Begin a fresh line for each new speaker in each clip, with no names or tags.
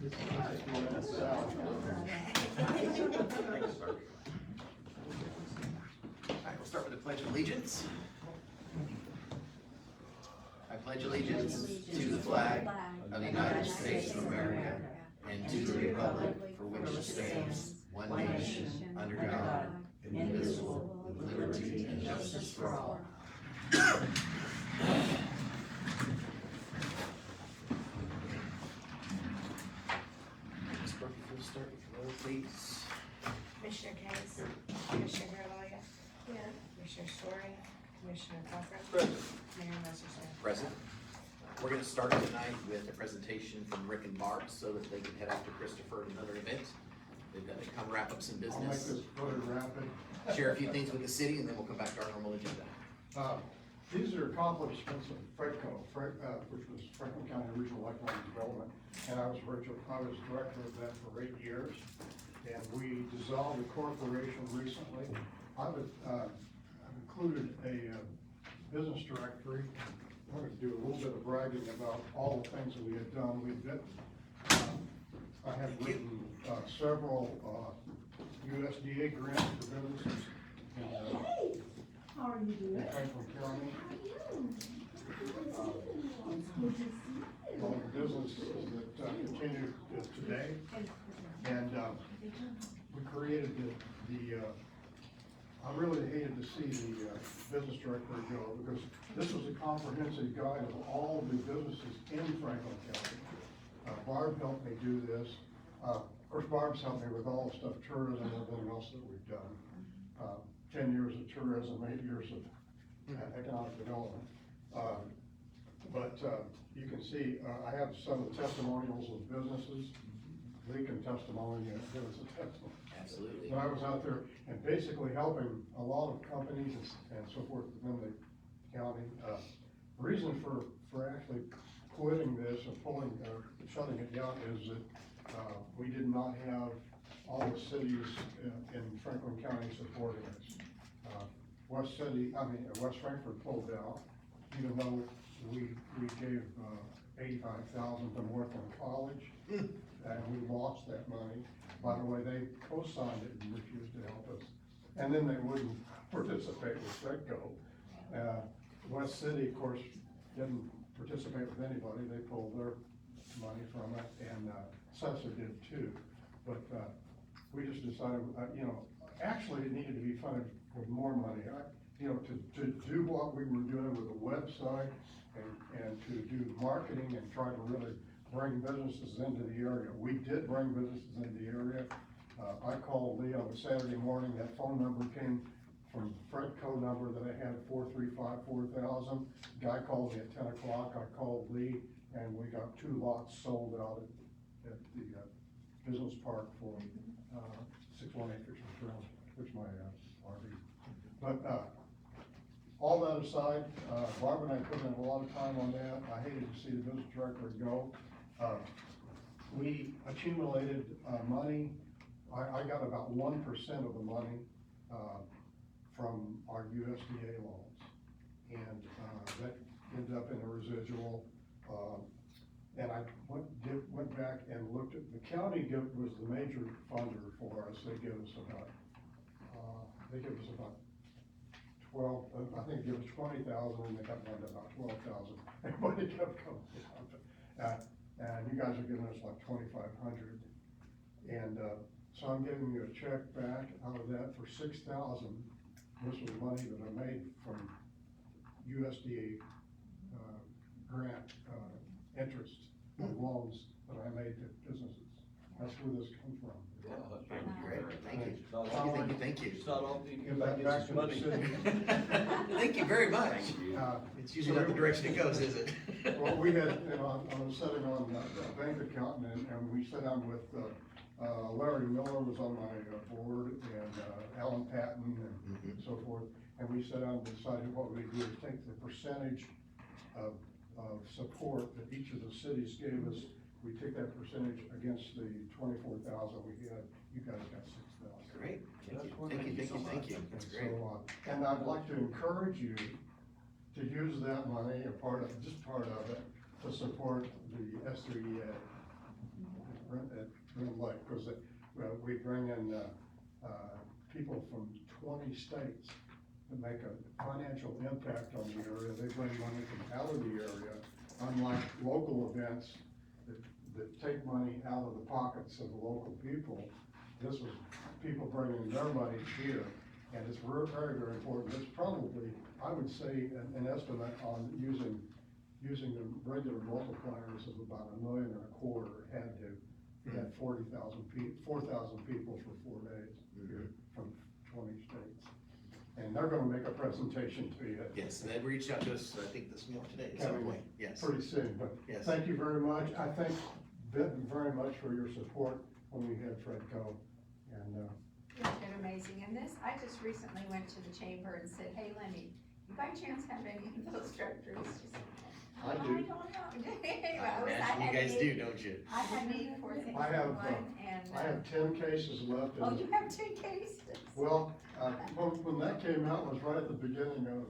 Alright, we'll start with the Pledge of Allegiance. I pledge allegiance to the flag of the United States of America and to the republic for which it stands, one nation, under God, indivisible, with liberty and justice for all. Ms. Brooke, if you'll start with the roll, please.
Commissioner Case, Commissioner Garvelia, Commissioner Story, Commissioner Cochran,
Present.
Mayor Messersohn.
Present. We're gonna start tonight with a presentation from Rick and Barb so that they can head off to Christopher at another event. They've got to come wrap up some
I'll make
business,
this really rapid.
share a few things with the city, and then we'll come back to our normal agenda.
These are accomplishments of FREDCO, which was Franklin County Regional Economic Development, and I was director of that for 8 years. And we dissolved the corporation recently. I've included a business directory. I'm going to do a little bit of bragging about all the things that we had done. I have written several USDA grants for businesses
How are you doing?
in Franklin County. All the businesses that continue today. And we created I really hated to see the business directory go, because this was a comprehensive guide of all the businesses in Franklin County. Barb helped me do this. Of course, Barb's helped me with all the stuff, tourism and everything else that we've done. 10 years of tourism, 8 years of economic development. But you can see, I have some of the testimonials of businesses. Lee can testimony, give us a testimony.
Absolutely.
When I was out there and basically helping a lot of companies and so forth within the county. The reason for actually quitting this or shutting it down is that we did not have all the cities in Franklin County supporting us. West Frankfort pulled out, even though we gave $85,000 to Northland College, and we lost that money. By the way, they co-signed it and refused to help us. And then they wouldn't participate with FREDCO. West City, of course, didn't participate with anybody. They pulled their money from it, and Cesar did too. But we just decided, actually it needed to be funded with more money. To do what we were doing with the website and to do marketing and try to really bring businesses into the area. We did bring businesses into the area. I called Lee on a Saturday morning. That phone number came from FREDCO number that I had, 435-4000. Guy called me at 10 o'clock. I called Lee, and we got 2 lots sold out at the business park for 618 Fisher Trail, which my RV. But all that aside, Barb and I put in a lot of time on that. I hated to see the business director go. We accumulated money. I got about 1% of the money from our USDA loans, and that ended up in a residual. And I went back and looked at the county. Was the major funder for us. They give us about 12. I think it gave us 20,000, and they kept down to about 12,000. Everybody kept coming down. And you guys are giving us like 2,500, and so I'm giving you a check back out of that for 6,000. This was money that I made from USDA grant interest on loans that I made to businesses. That's where this comes from.
Yeah, that's great. Thank you.
It's not all people
Give
that
that back
gets
to the
money.
city.
Thank you very much. It's usually not the direction it goes, is it?
Well, we had, I was sitting on a bank account, and we sat down with, Larry Miller was on my board, and Alan Patton, and so forth. And we sat down and decided what we do is take the percentage of support that each of the cities gave us. We take that percentage against the 24,000 we had. You guys got 6,000.
Great. Thank you. That's great.
So, and I'd like to encourage you to use that money, just part of it, to support the S3EA. Lynn Lake, because we bring in, people from 20 states to make a financial impact on the area. They bring money from out of the area, unlike local events that take money out of the pockets of the local people. This was people bringing their money here, and it's very, very important. It's probably, I would say, an estimate on using the regular multipliers of about $1.25 million had to. We had 4,000 people for 4 days here from 20 states. And they're gonna make a presentation to you.
Yes, and they reached out to us, I think this today at some
Coming
point, yes.
pretty soon, but
Yes.
thank you very much. I thank Benton very much for your support when we had Fred go. And,
It's been amazing, and this, I just recently went to the chamber and said, hey Lenny, you by chance have any of those directors? She said,
I
I
do.
don't know. Anyway,
I imagine you
had
guys
a
do,
meeting-
don't you?
I had meeting for things
I have,
one, and,
I have 10 cases left.
oh,
and-
you have 2 cases?
Well, when that came out, it was right at the beginning of,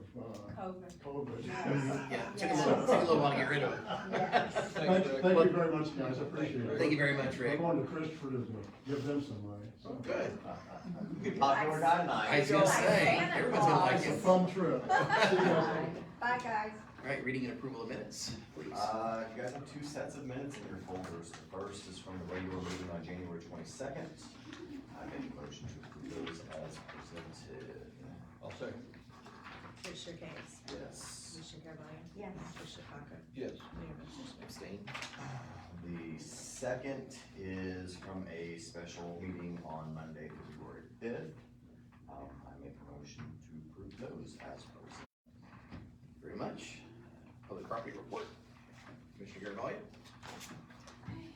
COVID.
COVID.
Yeah, took a
Yes.
little while to get rid of it.
Yes.
Thank you very much, guys, I appreciate it.
Thank you very much, Rick.
I'm going to Christopher to give them some money, so.
Good.
Popular dynamite.
I was gonna say,
Santa
everyone's gonna like
It's a
it.
fun trip. See you guys later.
Bye, guys.
All right, reading and approval of minutes, please.
You guys have 2 sets of minutes in your folders. The first is from the regular meeting on January 22nd. I make a motion to approve those as presented.
Commissioner Case?
Yes.
Commissioner Garvelia?
Yes.
Commissioner Cochran?
Yes.
Mayor Massersohn?
Abstain.
The second is from a special meeting on Monday, February 5th. I make a motion to approve those as presented.
Very much. Public property report. Commissioner Garvelia.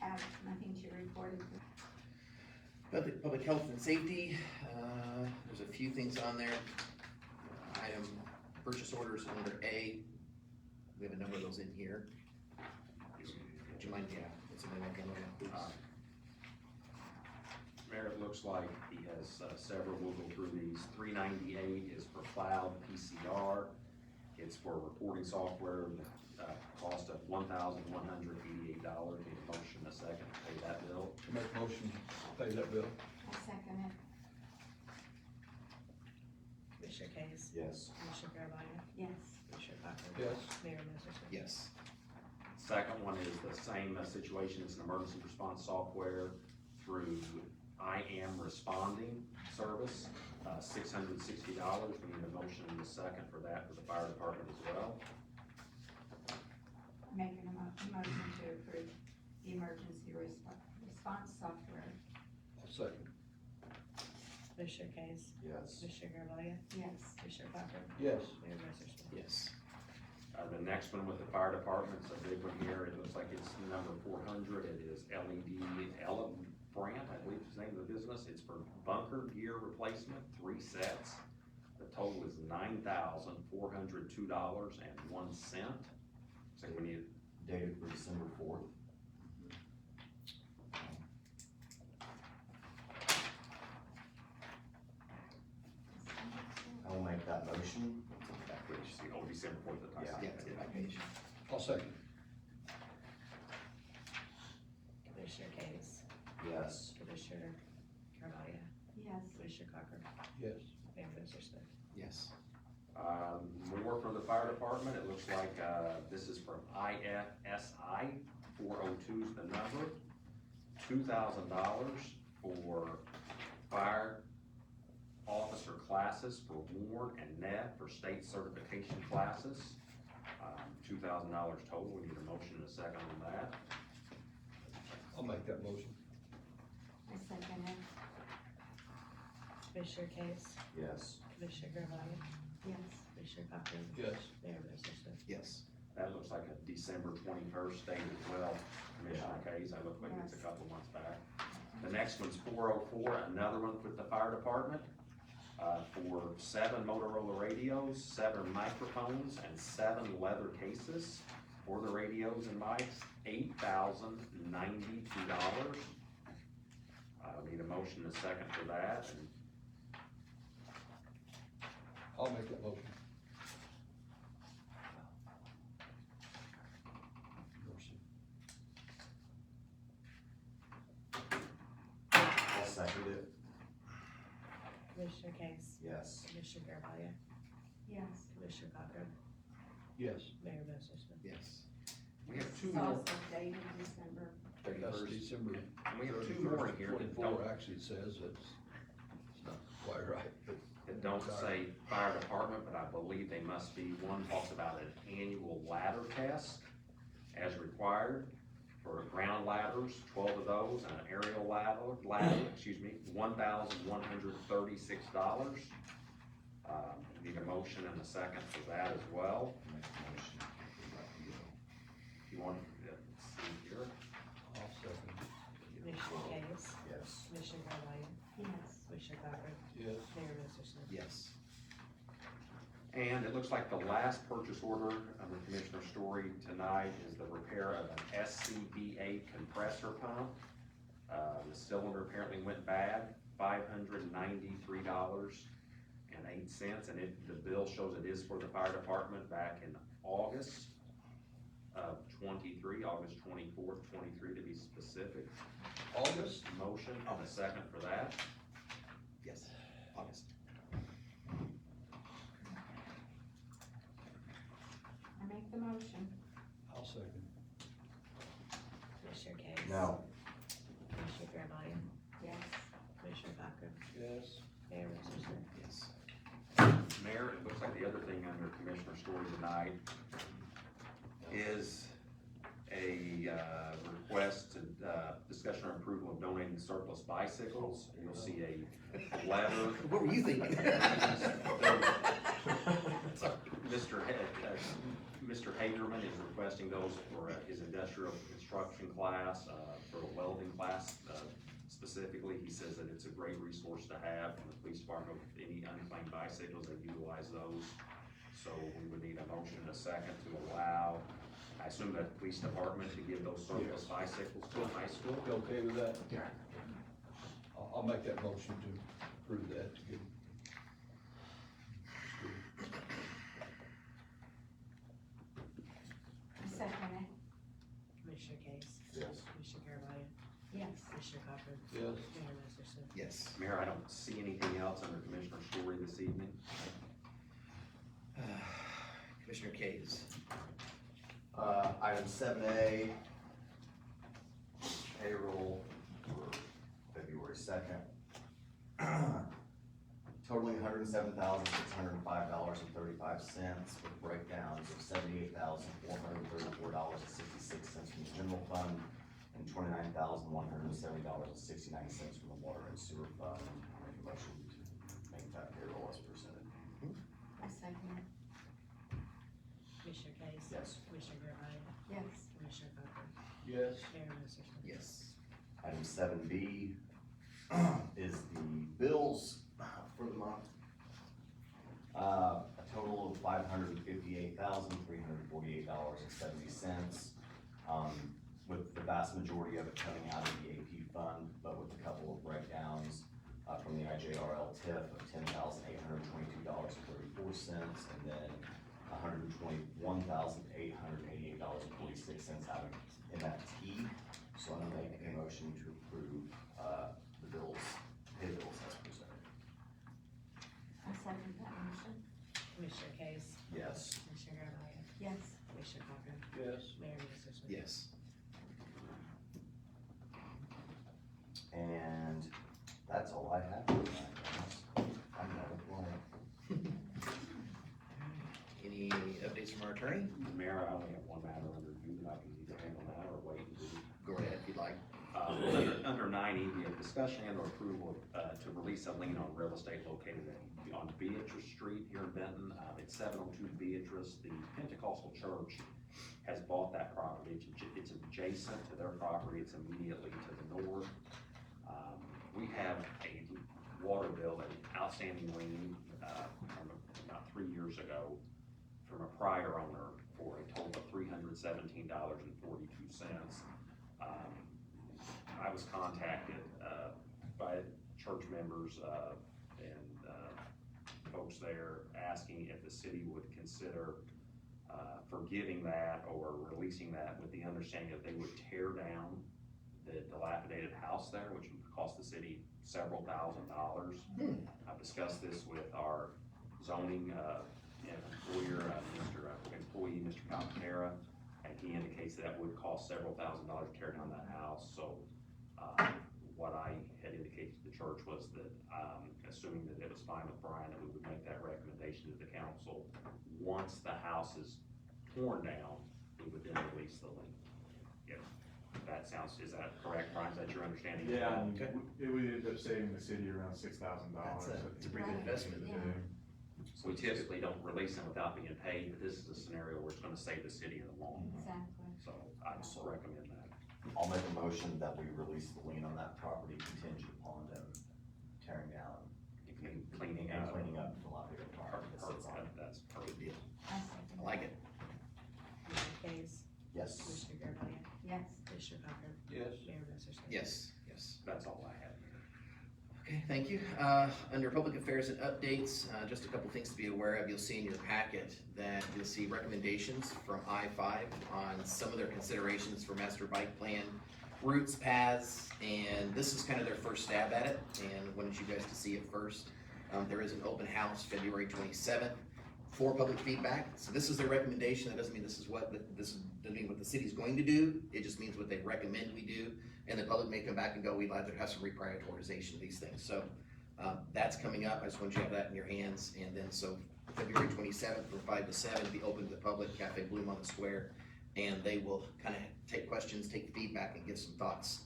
I have nothing to report.
Public health and safety, there's a few things on there. Item purchase orders under A. We have a number of those in here. Would you mind, yeah, what's the name of it?
Mayor, it looks like he has several, we'll go through these. 398 is for cloud PCR. It's for reporting software, the cost of $1,188. Need a motion, a second, to pay that bill.
Make a motion, to pay that bill.
I second it.
Commissioner Case?
Yes.
Commissioner Garvelia?
Yes.
Commissioner Cochran?
Yes.
Mayor Massersohn?
Yes.
Second one is the same situation, it's an emergency response software through I Am Responding service, $660. We need a motion and a second for that for the fire department as well.
Making a motion to approve the emergency response software.
I'll second.
Commissioner Case?
Yes.
Commissioner Garvelia?
Yes.
Commissioner Cochran?
Yes.
Mayor Massersohn?
Yes.
The next one with the fire department, it's a big one here, it looks like it's number 400, it is LED Brand, I believe is the name of the business, it's for bunker gear replacement, 3 sets. The total is $9,402.01. So we need,
Dated for December 4th. I will make that motion.
that page, see, oh, December 4th, the
Yeah.
Yeah, it's in my page.
I'll second.
Commissioner Case?
Yes.
Commissioner Garvelia?
Yes.
Commissioner Cochran?
Yes.
Mayor Massersohn?
Yes.
More from the fire department, it looks like, this is from IFSI, 402 is the number. $2,000 for fire officer classes for Warren and Neff for state certification classes. $2,000 total, we need a motion and a second on that.
I'll make that motion.
I second it.
Commissioner Case?
Yes.
Commissioner Garvelia?
Yes.
Commissioner Cochran?
Yes.
Mayor Massersohn?
Yes.
That looks like a December 21st date as well, Commissioner Case, I look like it's a
Yes.
couple months back. The next one's 404, another one with the fire department, for 7 Motorola radios, 7 microphones, and 7 leather cases for the radios and mics, $8,092. Need a motion and a second for that, and
I'll make that motion.
second it.
Commissioner Case,
Yes.
Commissioner Garvelia,
Yes.
Commissioner Cochran,
Yes.
Mayor Messerschmidt.
Yes.
We have two
It's
more,
also dated December.
That's
31st.
December
And we have two more in here that
24,
don't,
actually it says it's not quite right, but.
that don't say fire department, but I believe they must be. One talks about an annual ladder test as required for ground ladders, 12 of those, and an aerial ladder, $1,136. Need a motion and a second for that as well.
Make a motion to approve that deal.
You want to see here?
I'll second.
Commissioner Case,
Yes.
Commissioner Garvelia,
Yes.
Commissioner Cochran,
Yes.
Mayor Messerschmidt.
Yes.
And it looks like the last purchase order under Commissioner Story tonight is the repair of an SCBA compressor pump. The cylinder apparently went bad, $593.08, and the bill shows it is for the fire department back in August of 23, August 24th, 23 to be specific.
August?
Motion and a second for that.
Yes. August.
I make the motion.
I'll second.
Commissioner Case.
No.
Commissioner Garvelia,
Yes.
Commissioner Cochran,
Yes.
Mayor Messerschmidt.
Yes.
Mayor, it looks like the other thing under Commissioner Story tonight is a request to, discussion or approval of donating surplus bicycles. You'll see a letter.
What were you thinking?
Mr. Hagerman is requesting those for his industrial construction class, for a welding class. Specifically, he says that it's a great resource to have in the police department. With any unclaimed bicycles, they utilize those. So we would need a motion and a second to allow, I assume that police department to give those surplus bicycles to a high school.
You okay with that?
Yeah.
I'll make that motion to approve that, to give.
I second it.
Commissioner Case.
Yes.
Commissioner Garvelia,
Yes.
Commissioner Cochran,
Yes.
Mayor Messerschmidt.
Yes.
Mayor, I don't see anything else under Commissioner Story this evening.
Commissioner Kays.
Item 7A, payroll for February 2nd. Totaling $107,605.35 with breakdowns of $78,434.66 from the general fund and $29,170.69 from the water and sewer fund. I make a motion to make that payroll as presented.
I second it.
Commissioner Case.
Yes.
Commissioner Garvelia,
Yes.
Commissioner Cochran,
Yes.
Mayor Messerschmidt.
Yes.
Item 7B is the bills for the month. A total of $558,348.70, with the vast majority of it coming out of the AP fund, but with a couple of breakdowns from the IJRL TIF of $10,822.34, and then $121,888.46 out of MFT. So I'm gonna make a motion to approve, the bills, pay bills as presented.
I second that motion.
Commissioner Case,
Yes.
Commissioner Garvelia,
Yes.
Commissioner Cochran,
Yes.
Mayor Messerschmidt.
Yes.
And that's all I have for tonight, guys. I'm not applying.
Any updates from our attorney?
Mayor, I only have one matter under review that I can either handle now or wait and do.
Go ahead if you'd like.
Under 9E, we have discussion and or approval to release a lien on real estate located on Beatrice Street here in Benton. It's 702 Beatrice. The Pentecostal Church has bought that property. It's adjacent to their property. It's immediately to the north. We have a water bill, an outstanding lien from about 3 years ago from a prior owner for a total of $317.42. I was contacted by church members and folks there asking if the city would consider forgiving that or releasing that, with the understanding that they would tear down the dilapidated house there, which would cost the city several $1,000s. I've discussed this with our zoning, employee, Mr. Calcaterra, and he indicates that would cost several $1,000s to tear down that house, so, what I had indicated to the church was that, assuming that it was fine with Brian, that we would make that recommendation to the council. Once the house is torn down, we would then release the lien. If that sounds, is that correct, Brian? Is that your understanding? as
Yeah,
well?
and it would end up saving the city around $6,000.
It's a pretty good investment.
So we typically don't release them without being paid, but this is a scenario where it's gonna save the city in the long run.
Exactly.
So I just recommend that.
I'll make a motion that we release the lien on that property contingent upon them tearing down
And cleaning
and
up.
cleaning up the lot of property that sits on it.
That's
Good
perfect.
deal.
I second
I like it.
Commissioner Case,
Yes.
Commissioner Garvelia,
Yes.
Commissioner Cochran,
Yes.
Mayor Massersohn.
Yes, yes.
That's all I have.
Okay, thank you. Under public affairs and updates, just a couple things to be aware of. You'll see in your packet that you'll see recommendations from I-5 on some of their considerations for master bike plan, routes, paths, and this is kind of their first stab at it, and wanted you guys to see it first. There is an open house February 27th for public feedback. So this is their recommendation. That doesn't mean this doesn't mean what the city's going to do. It just means what they recommend we do. And the public may come back and go, we'd like to have some reprioritization of these things. So that's coming up. I just want you to have that in your hands. And then so February 27th from 5 to 7, be open to the public, Cafe Bloom on the Square. And they will kind of take questions, take feedback, and give some thoughts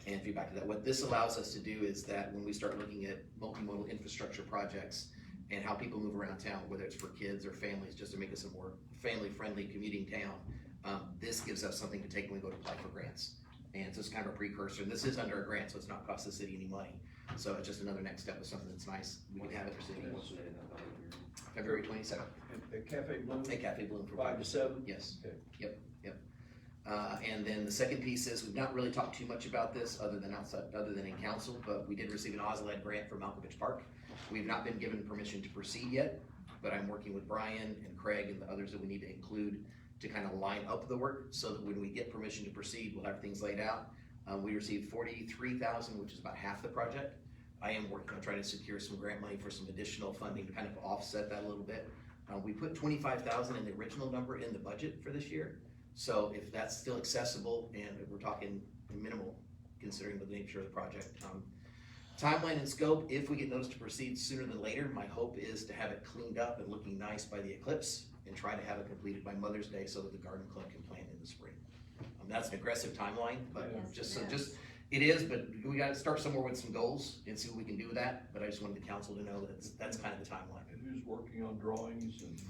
and feedback to that. What this allows us to do is that when we start looking at multimodal infrastructure projects and how people move around town, whether it's for kids or families, just to make us a more family-friendly commuting town, this gives us something to take when we go to apply for grants. And so it's kind of a precursor, and this is under a grant, so it's not cost the city any money. So it's just another next step of something that's nice, we can have it for city. February 27th,
At Cafe Bloom,
at Cafe Bloom for
5 to 7?
Yes.
Okay.
Yep. And then the second piece is, we've not really talked too much about this other than in council, but we did receive an OSLED grant for Malkovich Park. We've not been given permission to proceed yet, but I'm working with Brian and Craig and the others that we need to include to kind of line up the work so that when we get permission to proceed, we'll have things laid out. We received $43,000, which is about half the project. I am working on trying to secure some grant money for some additional funding to kind of offset that a little bit. We put $25,000 in the original number in the budget for this year. So if that's still accessible, and we're talking minimal considering the nature of the project. Timeline and scope, if we get notice to proceed sooner than later, my hope is to have it cleaned up and looking nice by the eclipse and try to have it completed by Mother's Day so that the garden club can plant in the spring. That's an aggressive timeline, but
Yes,
it is, but we gotta start somewhere with some goals and see what we can do with that. But I just wanted the council to know that that's kind of the timeline.
And who's working on drawings and?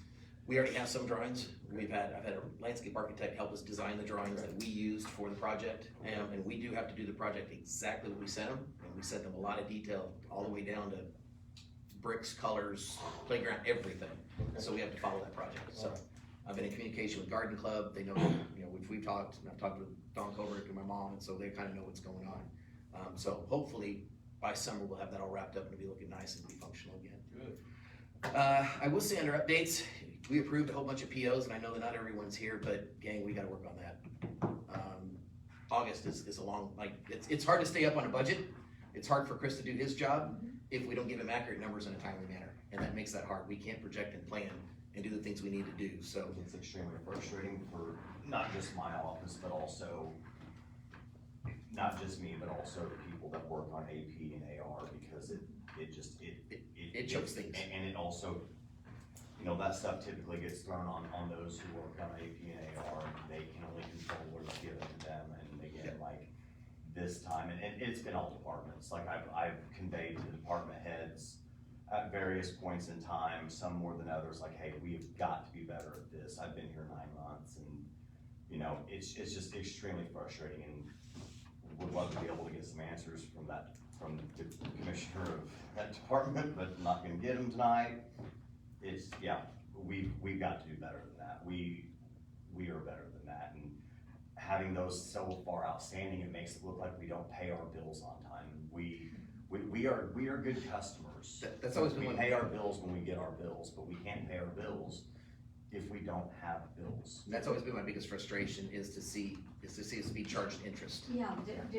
We already have some drawings. I've had a landscape architect help us design the drawings that we used for the project. And we do have to do the project exactly what we sent them. And we sent them a lot of detail, all the way down to bricks, colors, playground, everything. So we have to follow that project. So I've been in communication with Garden Club. They know, we've talked, and I've talked with Don Colbert and my mom, and so they kind of know what's going on. So hopefully by summer, we'll have that all wrapped up and it'll be looking nice and be functional again.
Good.
I will say under updates, we approved a whole bunch of POs, and I know that not everyone's here, but gang, we gotta work on that. August is a long, it's hard to stay up on a budget. It's hard for Chris to do his job if we don't give him accurate numbers in a timely manner, and that makes that hard. We can't project and plan and do the things we need to do, so.
It's extremely frustrating for not just my office, but also, not just me, but also the people that work on AP and AR, because
It chokes things.
And it also, that stuff typically gets thrown on those who work on AP and AR, and they can only control what is given to them, and again, like, this time, and it's been all departments, like, I've conveyed to department heads at various points in time, some more than others, like, hey, we've got to be better at this. I've been here 9 months, and, it's just extremely frustrating, and would love to be able to get some answers from the commissioner of that department, but not gonna get them tonight. We've got to do better than that. We are better than that, and having those so far outstanding, it makes it look like we don't pay our bills on time. We are good customers.
That's always been
We
one.
pay our bills when we get our bills, but we can't pay our bills if we don't have bills.
That's always been my biggest frustration, is to see us be charged interest.
Yeah.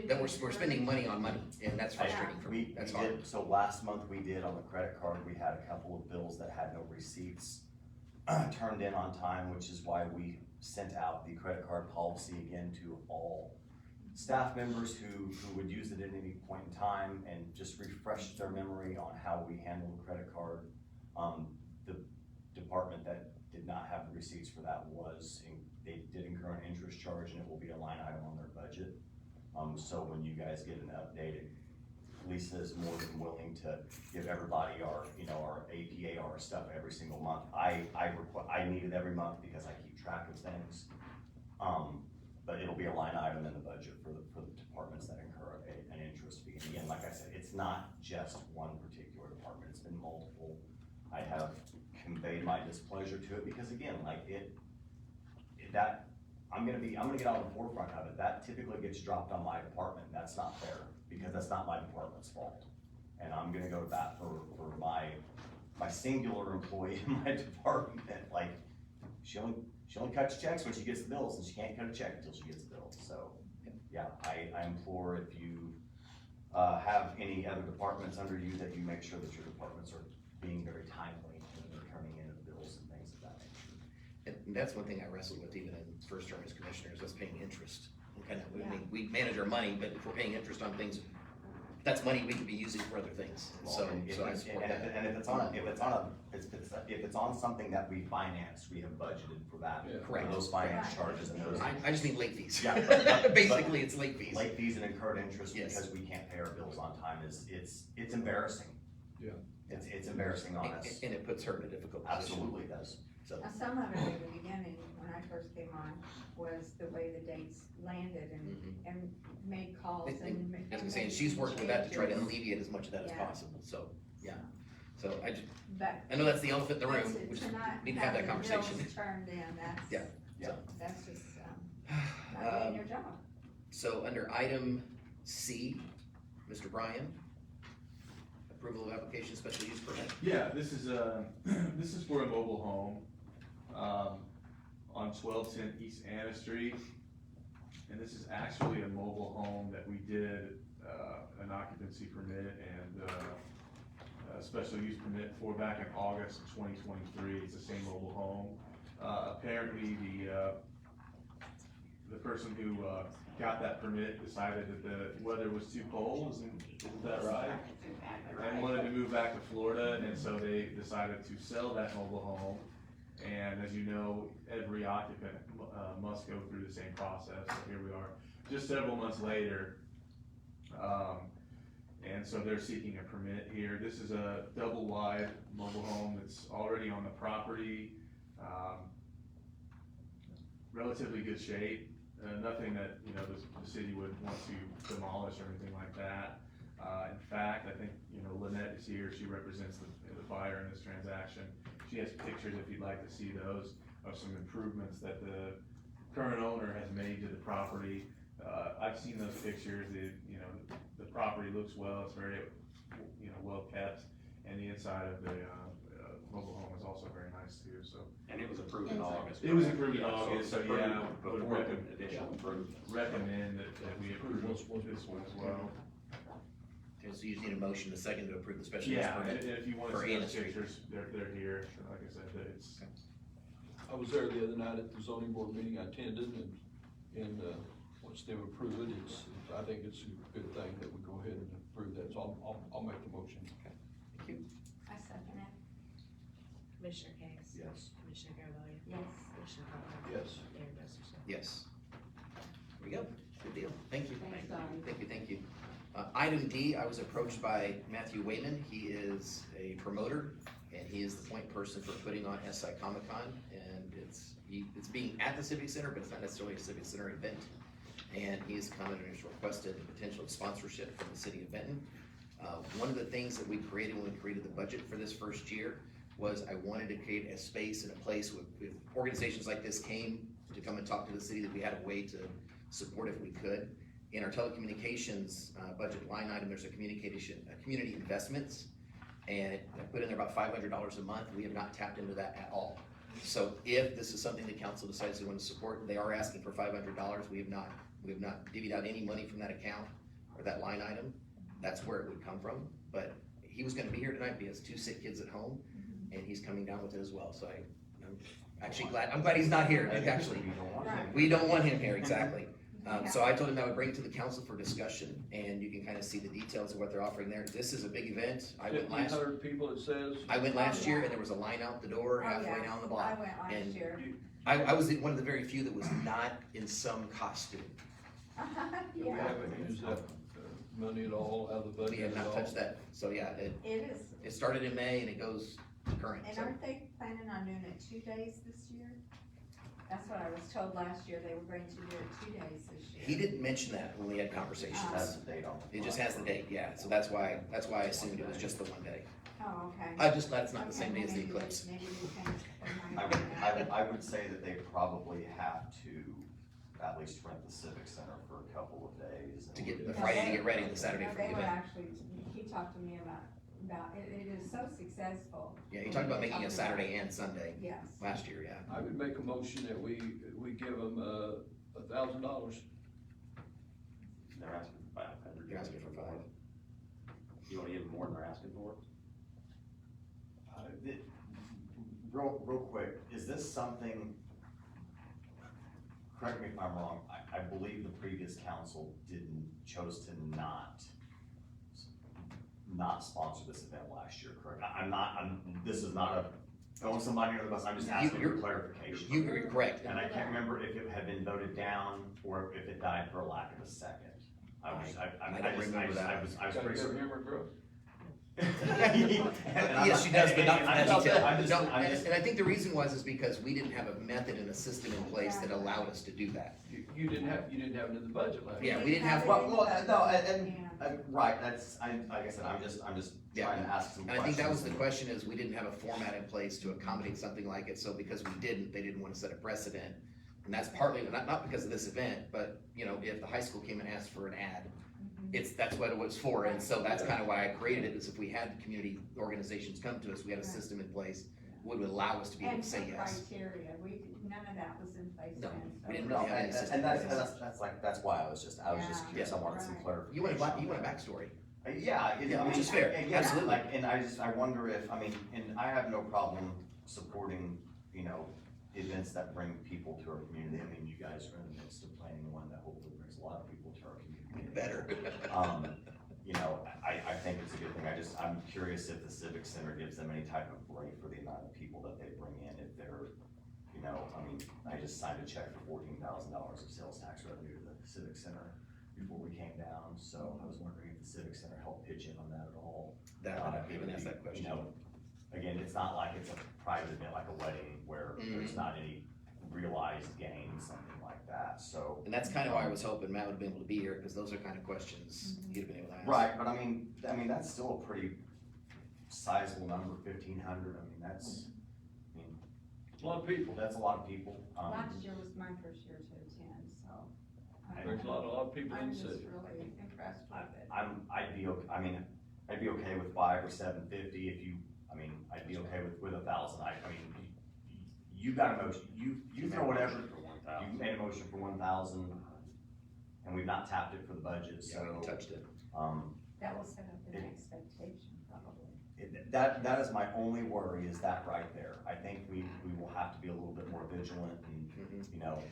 That we're spending money on money, and that's frustrating for me,
We
that's
did,
hard.
so last month we did on the credit card, we had a couple of bills that had no receipts turned in on time, which is why we sent out the credit card policy again to all staff members who would use it at any point in time, and just refresh their memory on how we handle the credit card. The department that did not have the receipts for that they did incur an interest charge, and it will be a line item on their budget. So when you guys get an update, Lisa is more than willing to give everybody our APAR stuff every single month. I need it every month because I keep track of things. But it'll be a line item in the budget for the departments that incur an interest fee. And again, like I said, it's not just one particular department, it's been multiple. I have conveyed my displeasure to it because again, I'm gonna get out on the forefront of it. That typically gets dropped on my department. That's not fair, because that's not my department's fault. And I'm gonna go to bat for my singular employee in my department. Like, she only cuts checks when she gets the bills, and she can't cut a check until she gets the bills. So, yeah, I implore, if you have any other departments under you, that you make sure that your departments are being very timely in turning in the bills and things of that nature.
And that's one thing I wrestled with even in first term as commissioners, us paying interest. We manage our money, but if we're paying interest on things, that's money we could be using for other things. So I support that.
And if it's on something that we finance, we have budgeted for that.
Yeah.
Correct.
For those finance charges and those.
I just need late fees.
Yeah, but-
Basically, it's late fees.
Late fees and incurred interest
Yes.
because we can't pay our bills on time it's embarrassing.
Yeah.
It's embarrassing on us.
And it puts her in a difficult position.
Absolutely it does.
So,
Now, some of it at the beginning, when I first came on, was the way the dates landed and made calls and.
as I'm saying, she's working with that to try to alleviate as much of that as
Yeah.
possible, so, yeah. So
But.
I know that's the elephant in the room, we just
not
need to have that conversation.
having bills turned in,
Yeah.
that's just, not doing your job.
So under item C, Mr. Bryan, approval of application special use permit.
Yeah, this is this is for a mobile home, on 1210 East Anna Street. And this is actually a mobile home that we did, an occupancy permit and, a special use permit for back in August of 2023. It's the same mobile home. Apparently the person who, got that permit decided that the weather was too cold, isn't that right? And wanted to move back to Florida, and so they decided to sell that mobile home. And as you know, every occupant must go through the same process, so here we are, just several months later. And so they're seeking a permit here. This is a double wide mobile home that's already on the property. Relatively good shape, nothing that, the city would want to demolish or anything like that. In fact, I think, Lynette is here, she represents the buyer in this transaction. She has pictures, if you'd like to see those, of some improvements that the current owner has made to the property. I've seen those pictures, the property looks well, it's very, well kept, and the inside of the, mobile home is also very nice too, so.
And it was approved in August.
It was approved in
Yeah, so
August, so
it's
yeah,
approved
would
before
recommend-
the additional improvements.
Recommend that we approve this one as well.
Okay, so you just need a motion, a second to approve the special use
Yeah, and
permit.
if you want to
for
see
Anna
those
Street.
pictures, they're here, like I said, it's.
I was there the other night at the zoning board meeting I attended, and once they approve it, I think it's a good thing that we go ahead and approve that, so I'll make the motion.
Thank you.
I second it.
Commissioner Case?
Yes.
Commissioner Garvelia?
Yes.
Commissioner Hopper?
Yes.
Mayor Massersohn?
Yes. There we go, good deal, thank you.
Thanks, Donnie.
Thank you. Item D, I was approached by Matthew Wayman. He is a promoter, and he is the point person for putting on SI Comic Con, and it's being at the Civic Center, but it's not necessarily a Civic Center event. And he's commented and has requested potential sponsorship from the city of Benton. One of the things that we created when we created the budget for this first year was I wanted to create a space and a place with organizations like this came to come and talk to the city, that we had a way to support if we could. In our telecommunications budget line item, there's a community investments, and I put in there about $500 a month. We have not tapped into that at all. So if this is something the council decides they want to support, they are asking for $500. We have not divvied out any money from that account or that line item. That's where it would come from, but he was gonna be here tonight, but he has 2 sick kids at home, and he's coming down with it as well, so I'm actually I'm glad he's not here, actually.
You don't want
Right.
him.
We don't want him here, exactly. So I told him I would bring it to the council for discussion, and you can kind of see the details of what they're offering there. This is a big event. I went last
1,500 people, it says.
year, and there was a line out the door
Oh,
halfway
yeah.
down the
I
block.
went last
And
year.
I was one of the very few that was not in some costume.
We
Yeah,
haven't used that money at all out of the budget
We have
at
not
all.
touched that, so yeah,
it is.
it started in May and it goes current,
And
so.
aren't they planning on doing it 2 days this year? That's what I was told last year, they were going to do it 2 days this year.
He didn't mention that when we had conversations.
That's the date on it.
It just has the date, yeah, so that's why I assumed it was just the one day.
Oh, okay.
I'm just glad it's not the
Okay,
same day as the
maybe
eclipse.
Maybe we can.
I would say that they probably have to at least rent the Civic Center for a couple of days.
To get the Friday to get ready and the Saturday
No,
for the
they were
event.
actually, he talked to me about, it is so successful.
Yeah, he talked about making it Saturday and Sunday
Yes.
last year, yeah.
I would make a motion that we give them, $1,000.
They're asking for 500.
You're asking for 5.
You wanna give them more than they're asking for?
Real quick, is this something, correct me if I'm wrong, I believe the previous council chose to not sponsor this event last year, correct? This is not a, throwing somebody under the bus, I'm just asking for clarification.
You're correct.
And I can't remember if it had been voted down or if it died for a lack of a second. I
don't remember that.
was
Gotta
pretty
give
certain.
him a growth.
Yes, she does, but not in that detail. No,
I'm
and
just,
and I think the reason was because we didn't have a method and a system in place that allowed us to do that.
You didn't have it in the budget last year.
Yeah, we didn't have,
well, no,
Yeah.
right, like I said, I'm just
Yeah.
trying to ask some
and
questions.
I think that was the question, is we didn't have a format in place to accommodate something like it, so because we didn't, they didn't want to set a precedent. And that's partly, not because of this event, but, if the high school came and asked for an ad, that's what it was for, and so that's kind of why I created it, is if we had community organizations come to us, we had a system in place, would allow us to be able
And
to say
some
yes.
criteria, none of that was in place
No,
then. so-
we didn't
No,
really have any
and
system.
that's why I was just curious, I wanted some
Right.
clarification.
You want a backstory?
Yeah,
Yeah,
I
which
mean,
is fair.
and yeah,
Absolutely.
like, and I wonder if, and I have no problem supporting, events that bring people to our community. You guys are in the midst of planning one that hopefully brings a lot of people to our community.
Better.
I think it's a good thing. I'm curious if the Civic Center gives them any type of break for the amount of people that they bring in, if they're, I just signed a check for $14,000 of sales tax revenue to the Civic Center before we came down, so I was wondering if the Civic Center helped pitch in on that at all.
That, I didn't even ask that question.
Again, it's not like it's a private event like a wedding where there's not any realized gain, something like that, so.
And that's kind of why I was hoping Matt would have been able to be here, because those are kind of questions he'd have been able to ask.
Right, but I mean, that's still a pretty sizable number, 1,500, that's,
A lot of people.
that's a lot of people.
Last year was my first year to attend, so.
There's a lot of people in
I'm
the
just
city.
really impressed with it.
I'd be okay with 5 or 750 if you, I'd be okay with 1,000, you got a motion, you throw whatever,
For 1,000.
you made a motion for 1,000, and we've not tapped it for the budget,
Yeah, we
so,
haven't touched it.
That will set up an expectation, probably.
that is my only worry, is that right there. I think we will have to be a little bit more vigilant, and,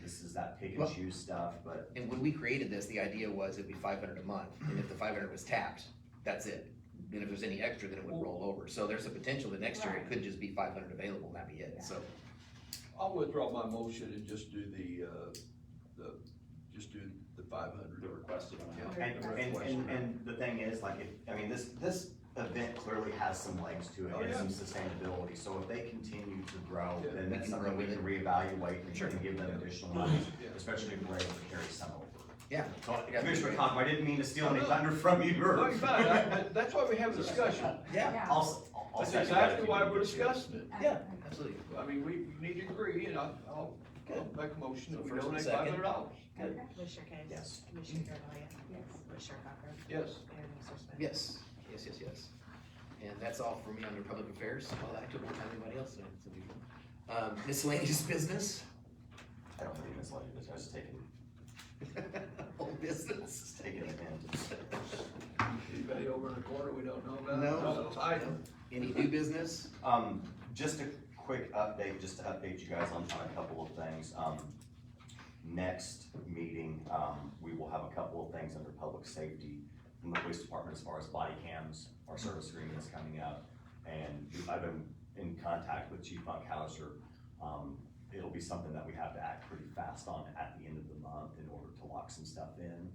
this is that pick and
Well-
choose stuff, but,
And when we created this, the idea was it'd be 500 a month, and if the 500 was tapped, that's it. And if there's any extra, then it would roll over. So there's a potential that next year it could just be 500 available, and that'd be it, so.
I'll withdraw my motion and just do the 500.
The requested amount.
and the thing is, this event clearly has some legs to it,
Oh,
and
yeah.
some sustainability, so if they continue to grow,
Yeah,
then
we
that's
can
something
grow
we
with
can
it.
reevaluate
Sure.
and give them additional money,
Yeah.
especially if we're able to carry some over.
Yeah.
Commissioner Conway, I didn't mean to steal any
No.
thunder from you,
No, you're fine. That's why we have a discussion.
Yeah,
I'll
That's
second that
exactly
if you
why
need
we're
me to.
discussing it.
yeah, absolutely.
We need to agree, and I'll make a motion that
So
we
first and
donate
second.
$500.
Good.
Commissioner Case?
Yes.
Commissioner Garvelia?
Yes.
Commissioner Cochran?
Yes.
Mayor Masser Smith?
Yes. And that's all for me under public affairs. I'll act over time anybody else. Miscellaneous business?
I don't think it's like this, I was taking,
Old business?
just taking it in.
Anybody over in the corner we don't know about?
No.
It's hiding.
Any new business?
Just a quick update, just to update you guys on a couple of things. Next meeting, we will have a couple of things under public safety from the police department as far as body cams. Our service agreement is coming up, and I've been in contact with Chief Funkhauser. It'll be something that we have to act pretty fast on at the end of the month in order to lock some stuff in.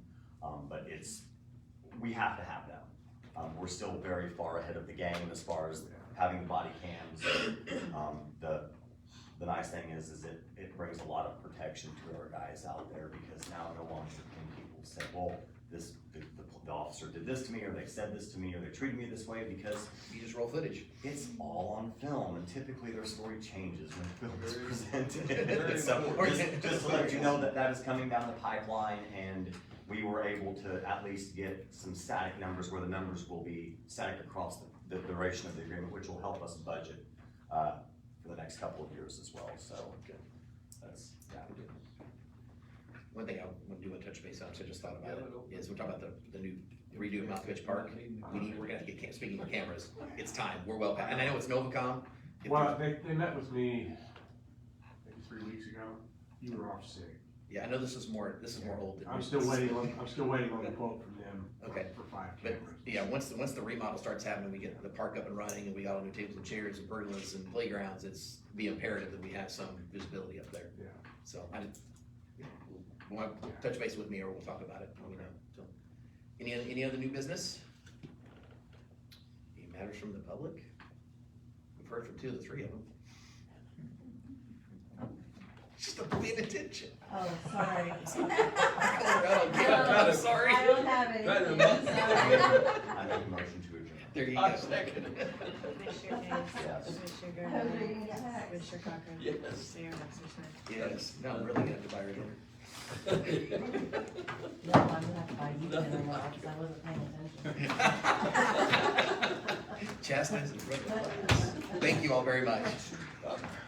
But we have to have them. We're still very far ahead of the game as far as having body cams. The nice thing is it brings a lot of protection to our guys out there, because now no longer can people say, well, the officer did this to me, or they said this to me, or they treated me this way, because
You just roll footage.
it's all on film, and typically their story changes when film is
Very
presented. So just to let you know that is coming down the pipeline, and we were able to at least get some static numbers where the numbers will be static across the duration of the agreement, which will help us budget for the next couple of years as well, so that's, yeah.
One thing I want to do a touch base on, so I just thought about
Yeah,
it,
but-
is we're talking about the new redo of Malkovich Park. We're gonna have to get, speaking of cameras, it's time, we're well past, and I know it's Novacom. If
Well, they met with me maybe 3 weeks ago. You were off sick.
Yeah, I know this is more old than.
I'm still waiting on the quote from them.
Okay.
For 5
But,
cameras.
yeah, once the remodel starts happening, we get the park up and running, and we got all new tables and chairs and pergolas and playgrounds, it's be imperative that we have some visibility up there.
Yeah.
So I didn't, want to touch base with me, or we'll talk about it, let me know, so. Any other new business? Any matters from the public? We've heard from 2 of the 3 of them. Just not paying attention.
Oh, sorry.
I'm sorry.
I don't have anything,
Right,
sorry.
I make a motion to adjourn.
There you
I
go.
second.
Commissioner Case,
Yes.
Commissioner
I was
Gervail,
reading a text.
Commissioner Cochran.
Yes.
Mayor Massersohn.
Yes, no, I'm really gonna have to buy her dinner.
No, I'm gonna have to buy you dinner more, because I wasn't paying attention.
Chastise in front of the class. Thank you all very much.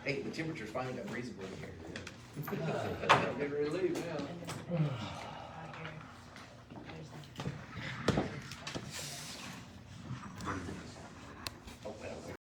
Hey, the temperature's finally got breezeable in here.